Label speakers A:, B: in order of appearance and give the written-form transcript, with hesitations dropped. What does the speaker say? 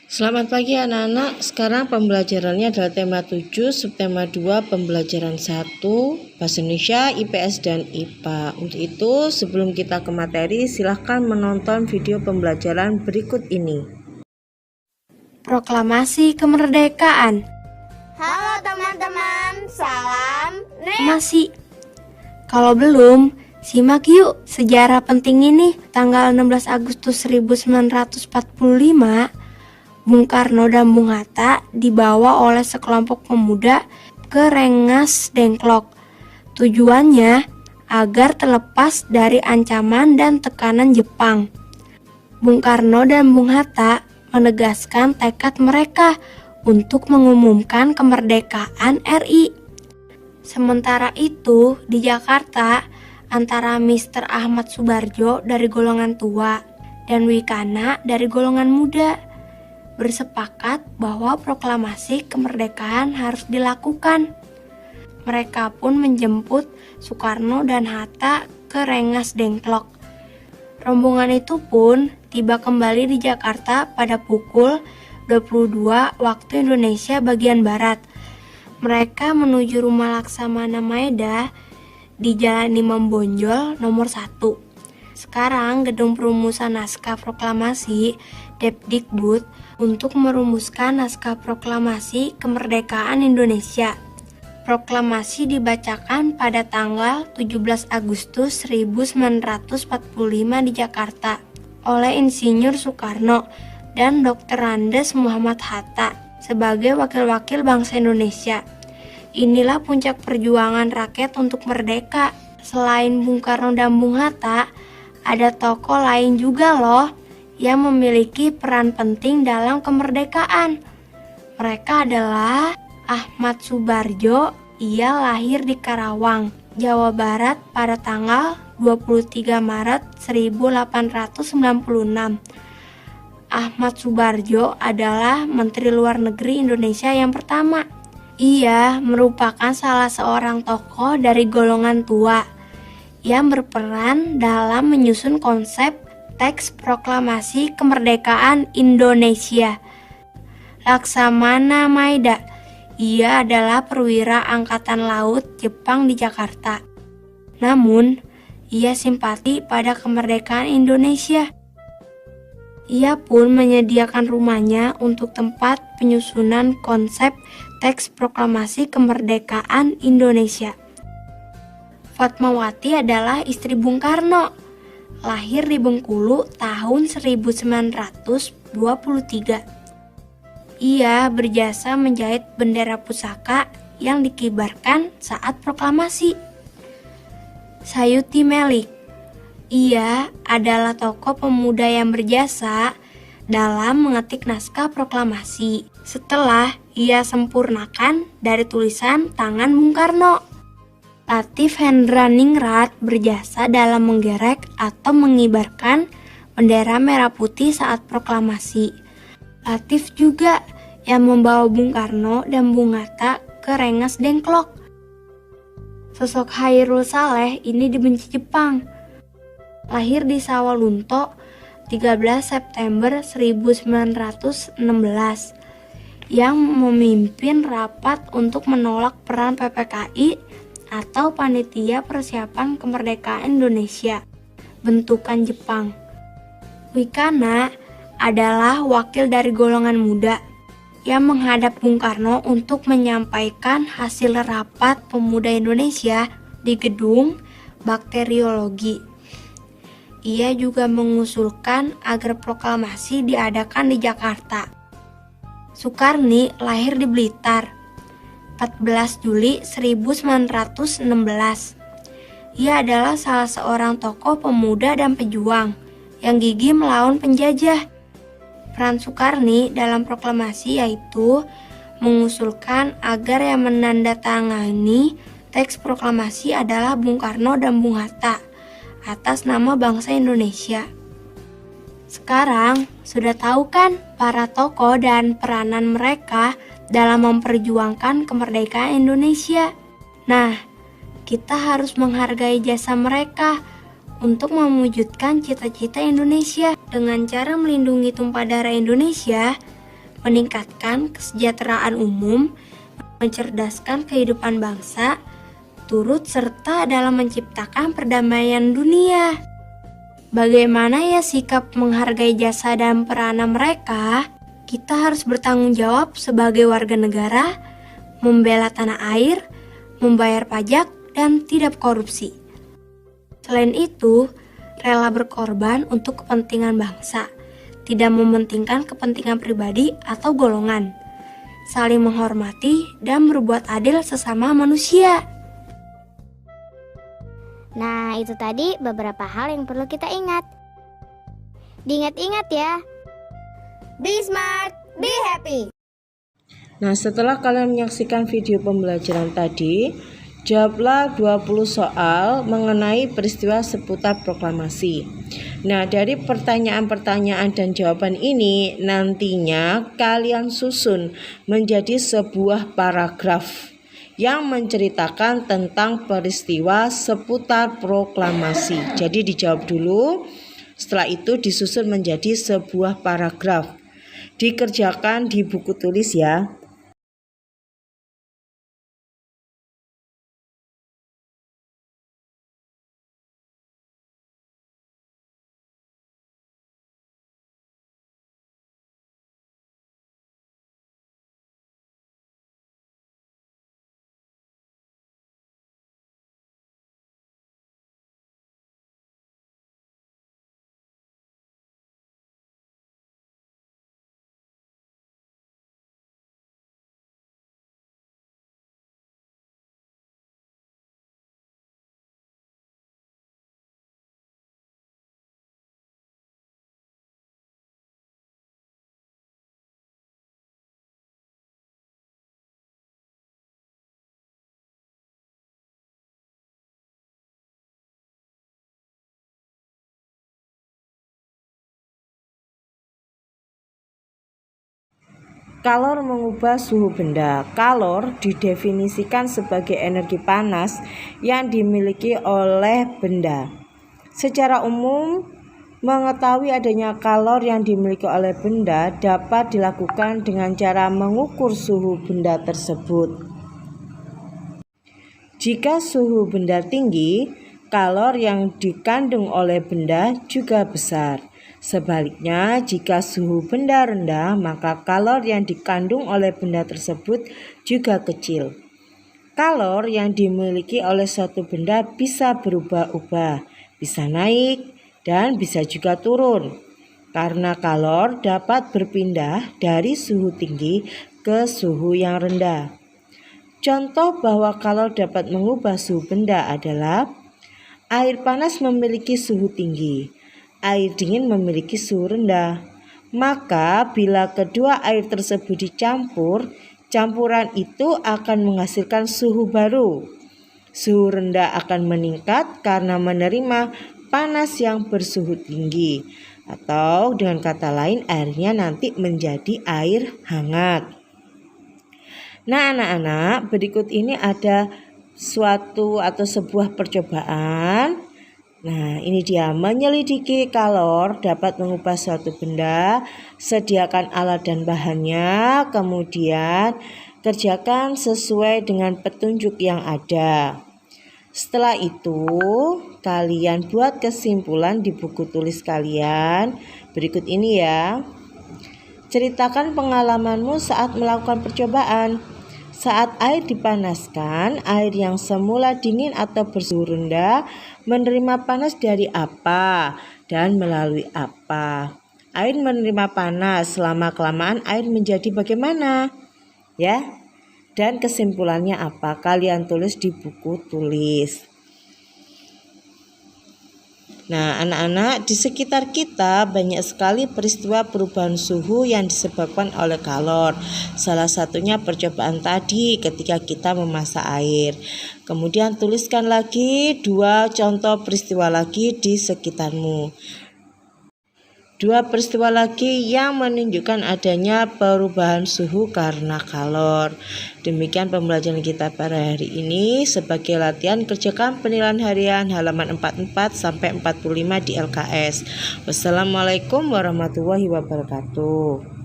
A: Selamat pagi anak-anak, sekarang pembelajarannya adalah tema 7, subtema 2, pembelajaran 1, Bahasa Indonesia, IPS, dan IPA. Untuk itu, sebelum kita ke materi, silahkan menonton video pembelajaran berikut ini.
B: Proklamasi Kemerdekaan.
C: Halo teman-teman, salam
B: Masih. Kalau belum, simak yuk sejarah penting ini. Tanggal 16 Agustus 1945, Bung Karno dan Bung Hatta dibawa oleh sekelompok pemuda ke Rengas Dengklok. Tujuannya agar terlepas dari ancaman dan tekanan Jepang. Bung Karno dan Bung Hatta menegaskan tekad mereka untuk mengumumkan kemerdekaan RI. Sementara itu, di Jakarta, antara Mr. Ahmad Subarjo dari golongan tua dan Wikana dari golongan muda bersepakat bahwa proklamasi kemerdekaan harus dilakukan. Mereka pun menjemput Soekarno dan Hatta ke Rengas Dengklok. Rombongan itu pun tiba kembali di Jakarta pada pukul 22 waktu Indonesia bagian Barat. Mereka menuju rumah Laksamana Maeda di Jalan Imam Bonjol nomor 1. Sekarang gedung perumusan naskah proklamasi Depdikbud untuk merumuskan naskah proklamasi kemerdekaan Indonesia. Proklamasi dibacakan pada tanggal 17 Agustus 1945 di Jakarta oleh Insinyur Soekarno dan Dr. Andes Muhammad Hatta sebagai wakil-wakil bangsa Indonesia. Inilah puncak perjuangan rakyat untuk merdeka. Selain Bung Karno dan Bung Hatta, ada tokoh lain juga loh yang memiliki peran penting dalam kemerdekaan. Mereka adalah Ahmad Subarjo. Ia lahir di Karawang, Jawa Barat pada tanggal 23 Maret 1896. Ahmad Subarjo adalah Menteri Luar Negeri Indonesia yang pertama. Ia merupakan salah seorang tokoh dari golongan tua yang berperan dalam menyusun konsep teks proklamasi kemerdekaan Indonesia. Laksamana Maeda, ia adalah perwira Angkatan Laut Jepang di Jakarta. Namun, ia simpati pada kemerdekaan Indonesia. Ia pun menyediakan rumahnya untuk tempat penyusunan konsep teks proklamasi kemerdekaan Indonesia. Fatmawati adalah istri Bung Karno. Lahir di Bengkulu tahun 1923. Ia berjasa menjahit bendera pusaka yang dikibarkan saat proklamasi. Sayuti Melik. Ia adalah tokoh pemuda yang berjasa dalam mengetik naskah proklamasi setelah ia sempurnakan dari tulisan tangan Bung Karno. Latif Hendraningrat berjasa dalam menggerek atau mengibarkan bendera merah putih saat proklamasi. Latif juga yang membawa Bung Karno dan Bung Hatta ke Rengas Dengklok. Sosok Hairul Saleh ini dibenci Jepang. Lahir di Sawalunto 13 September 1916 yang memimpin rapat untuk menolak peran PPKI atau Panitia Persiapan Kemerdekaan Indonesia bentukan Jepang. Wikana adalah wakil dari golongan muda yang menghadap Bung Karno untuk menyampaikan hasil rapat pemuda Indonesia di gedung bakteriologi. Ia juga mengusulkan agar proklamasi diadakan di Jakarta. Soekarni lahir di Blitar 14 Juli 1916. Ia adalah salah seorang tokoh pemuda dan pejuang yang gigih melawan penjajah. Peran Soekarni dalam proklamasi yaitu mengusulkan agar yang menandatangani teks proklamasi adalah Bung Karno dan Bung Hatta atas nama bangsa Indonesia. Sekarang sudah tahu kan para tokoh dan peranan mereka dalam memperjuangkan kemerdekaan Indonesia. Nah, kita harus menghargai jasa mereka untuk mewujudkan cita-cita Indonesia. Dengan cara melindungi tumpah darah Indonesia, meningkatkan kesejahteraan umum, mencerdaskan kehidupan bangsa, turut serta dalam menciptakan perdamaian dunia. Bagaimana ya sikap menghargai jasa dan peranan mereka? Kita harus bertanggung jawab sebagai warga negara, membela tanah air, membayar pajak, dan tidak korupsi. Selain itu, rela berkorban untuk kepentingan bangsa, tidak mementingkan kepentingan pribadi atau golongan, saling menghormati dan berbuat adil sesama manusia.
C: Nah, itu tadi beberapa hal yang perlu kita ingat. Diingat-ingat ya. Be smart, be happy.
A: Nah, setelah kalian menyaksikan video pembelajaran tadi, jawablah 20 soal mengenai peristiwa seputar proklamasi. Nah, dari pertanyaan-pertanyaan dan jawaban ini nantinya kalian susun menjadi sebuah paragraf yang menceritakan tentang peristiwa seputar proklamasi. Jadi dijawab dulu, setelah itu disusun menjadi sebuah paragraf. Dikerjakan di buku tulis ya. Kalor mengubah suhu benda. Kalor didefinisikan sebagai energi panas yang dimiliki oleh benda. Secara umum, mengetahui adanya kalor yang dimiliki oleh benda dapat dilakukan dengan cara mengukur suhu benda tersebut. Jika suhu benda tinggi, kalor yang dikandung oleh benda juga besar. Sebaliknya, jika suhu benda rendah, maka kalor yang dikandung oleh benda tersebut juga kecil. Kalor yang dimiliki oleh suatu benda bisa berubah-ubah, bisa naik, dan bisa juga turun. Karena kalor dapat berpindah dari suhu tinggi ke suhu yang rendah. Contoh bahwa kalor dapat mengubah suhu benda adalah air panas memiliki suhu tinggi, air dingin memiliki suhu rendah. Maka bila kedua air tersebut dicampur, campuran itu akan menghasilkan suhu baru. Suhu rendah akan meningkat karena menerima panas yang bersuhu tinggi. Atau dengan kata lain, airnya nanti menjadi air hangat. Nah, anak-anak, berikut ini ada suatu atau sebuah percobaan. Nah, ini dia, menyelidiki kalor dapat mengubah suatu benda. Sediakan alat dan bahannya, kemudian kerjakan sesuai dengan petunjuk yang ada. Setelah itu, kalian buat kesimpulan di buku tulis kalian. Berikut ini ya. Ceritakan pengalamanmu saat melakukan percobaan. Saat air dipanaskan, air yang semula dingin atau bersuhu rendah menerima panas dari apa dan melalui apa. Air menerima panas, lama-kelamaan air menjadi bagaimana? Ya. Dan kesimpulannya apa? Kalian tulis di buku tulis. Nah, anak-anak, di sekitar kita banyak sekali peristiwa perubahan suhu yang disebabkan oleh kalor. Salah satunya percobaan tadi ketika kita memasak air. Kemudian tuliskan lagi 2 contoh peristiwa lagi di sekitarmu. 2 peristiwa lagi yang menunjukkan adanya perubahan suhu karena kalor. Demikian pembelajaran kita pada hari ini. Sebagai latihan, kerjakan penilaian harian halaman 44 sampai 45 di LKS. Wassalamualaikum warahmatullahi wabarakatuh.